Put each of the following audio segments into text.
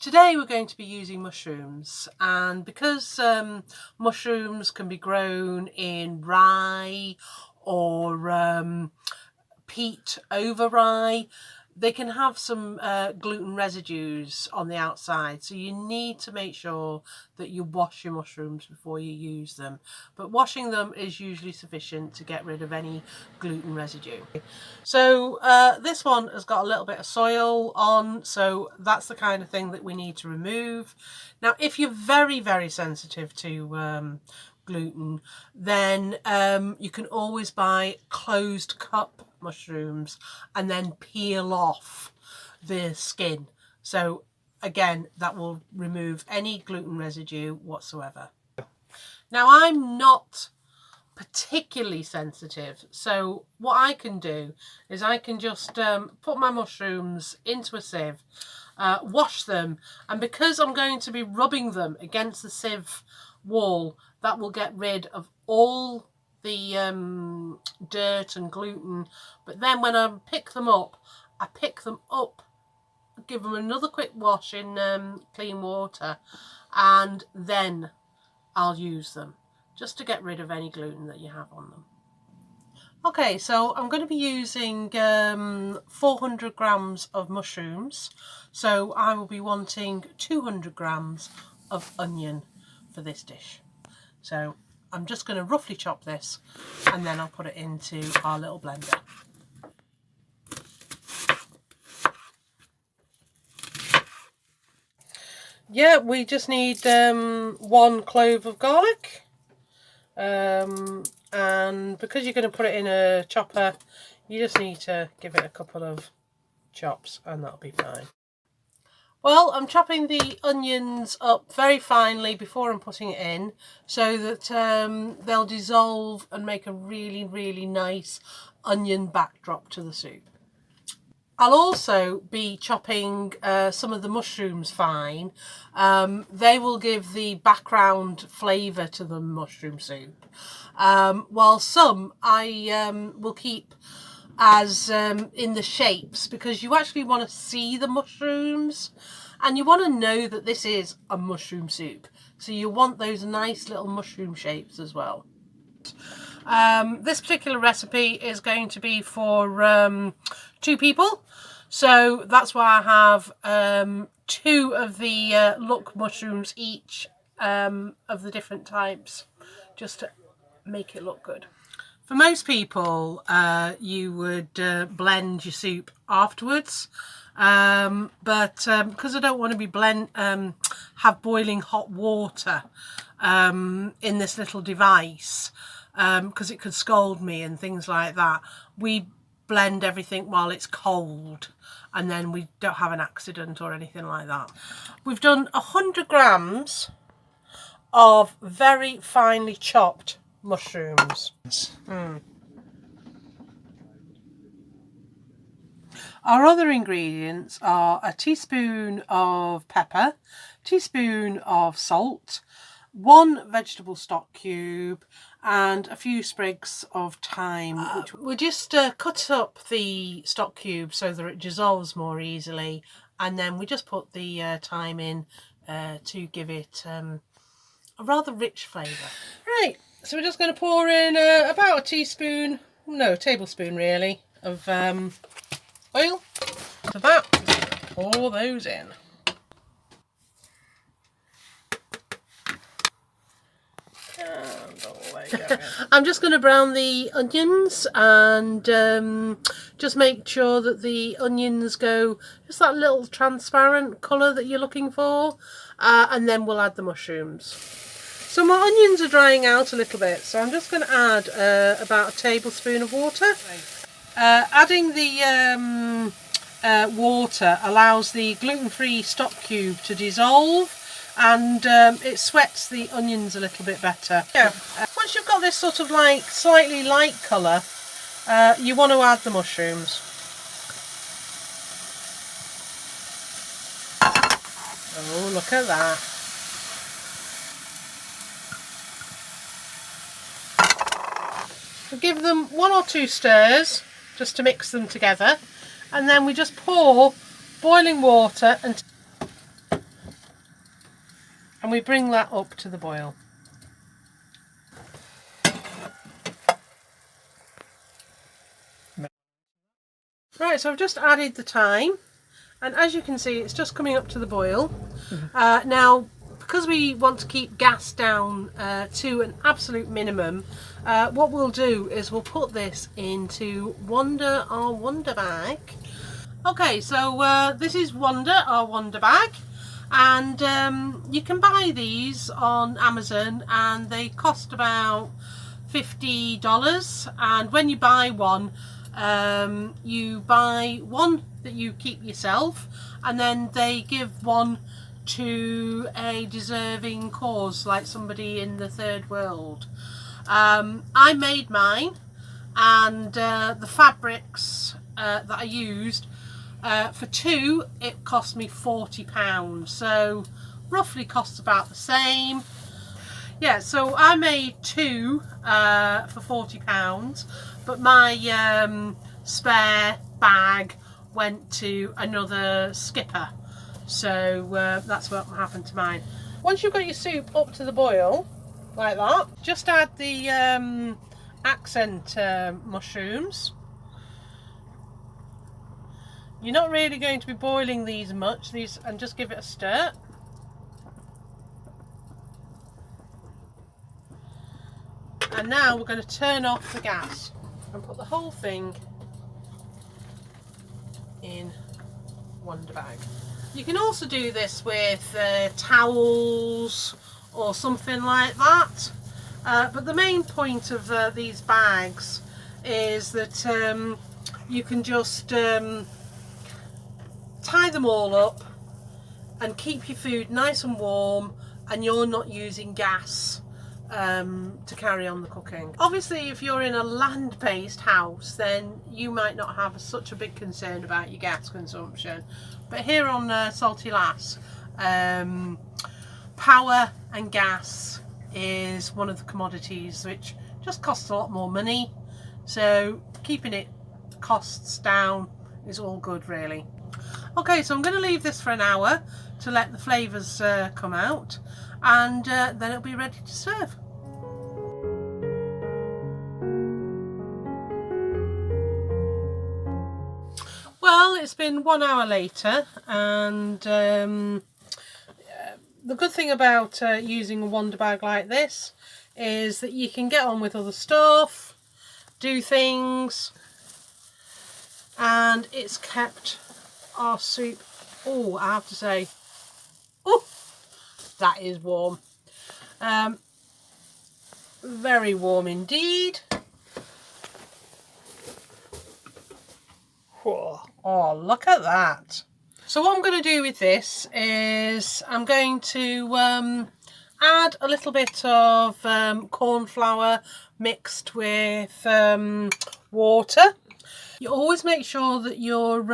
Today we're going to be using mushrooms, and because mushrooms can be grown in rye or peat over rye, they can have some gluten residues on the outside, so you need to make sure that you wash your mushrooms before you use them. But washing them is usually sufficient to get rid of any gluten residue. So this one has got a little bit of soil on, so that's the kind of thing that we need to remove. Now, if you're very, very sensitive to gluten, then you can always buy closed cup mushrooms and then peel off the skin. So again, that will remove any gluten residue whatsoever. Now, I'm not particularly sensitive, so what I can do is I can just put my mushrooms into a sieve, wash them, and because I'm going to be rubbing them against the sieve wall, that will get rid of all the dirt and gluten. But then when I pick them up, give them another quick wash in clean water, and then I'll use them just to get rid of any gluten that you have on them. Okay, so I'm going to be using 400 grams of mushrooms, so I will be wanting 200 grams of onion for this dish. So I'm just going to roughly chop this and then I'll put it into our little blender. Yeah, we just need 1 clove of garlic, and because you're going to put it in a chopper, you just need to give it a couple of chops and that'll be fine. Well, I'm chopping the onions up very finely before I'm putting it in, so that they'll dissolve and make a really, really nice onion backdrop to the soup. I'll also be chopping some of the mushrooms fine. They will give the background flavour to the mushroom soup, while some I will keep as in the shapes, because you actually want to see the mushrooms and you want to know that this is a mushroom soup, so you want those nice little mushroom shapes as well. This particular recipe is going to be for 2 people, so that's why I have 2 of the look mushrooms each, of the different types, just to make it look good. For most people, you would blend your soup afterwards, but because I don't want to be have boiling hot water in this little device, because it could scald me and things like that, we blend everything while it's cold, and then we don't have an accident or anything like that. We've done 100 grams of very finely chopped mushrooms. Our other ingredients are a teaspoon of pepper, teaspoon of salt, 1 vegetable stock cube, and a few sprigs of thyme. We'll just cut up the stock cube so that it dissolves more easily, and then we just put the thyme in to give it a rather rich flavour. Right, so we're just going to pour in about a tablespoon really, of oil. To that, pour those in. I'm just going to brown the onions and just make sure that the onions go just that little transparent colour that you're looking for, and then we'll add the mushrooms. So my onions are drying out a little bit, so I'm just going to add about a tablespoon of water. Adding the water allows the gluten-free stock cube to dissolve, and it sweats the onions a little bit better. Once you've got this sort of like slightly light colour, you want to add the mushrooms. Oh, look at that. We'll give them 1 or 2 stirs just to mix them together, and then we just pour boiling water and and we bring that up to the boil. Right, so I've just added the thyme, and as you can see, it's just coming up to the boil. Now, because we want to keep gas down to an absolute minimum, what we'll do is we'll put this into Wanda, our Wanda bag. Okay, so this is Wanda, our Wanda bag, and you can buy these on Amazon, and they cost about $50. And when you buy one, you buy one that you keep yourself, and then they give one to a deserving cause, like somebody in the third world. I made mine, and the fabrics that I used, for two, it cost me £40, so roughly costs about the same. Yeah, so I made two for £40, but my spare bag went to another skipper, so that's what happened to mine. Once you've got your soup up to the boil like that, just add the accent mushrooms. You're not really going to be boiling these much, and just give it a stir. And now we're going to turn off the gas and put the whole thing in Wanda bag. You can also do this with towels or something like that, but the main point of these bags is that you can just tie them all up and keep your food nice and warm, and you're not using gas to carry on the cooking. Obviously, if you're in a land-based house, then you might not have such a big concern about your gas consumption, but here on Salty Lass, power and gas is one of the commodities which just costs a lot more money, so keeping it costs down is all good, really. Okay, so I'm going to leave this for an hour to let the flavours come out, and then it'll be ready to serve. Well, it's been 1 hour later, and the good thing about using a Wanda bag like this is that you can get on with other stuff, do things, and it's kept our soup, oh, I have to say, oh, that is warm. Very warm indeed. Oh, look at that. So what I'm going to do with this is I'm going to add a little bit of corn flour mixed with water. You always make sure that your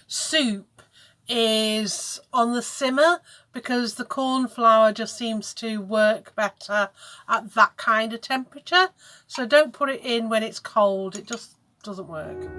soup is on the simmer, because the corn flour just seems to work better at that kind of temperature. So don't put it in when it's cold, it just doesn't work.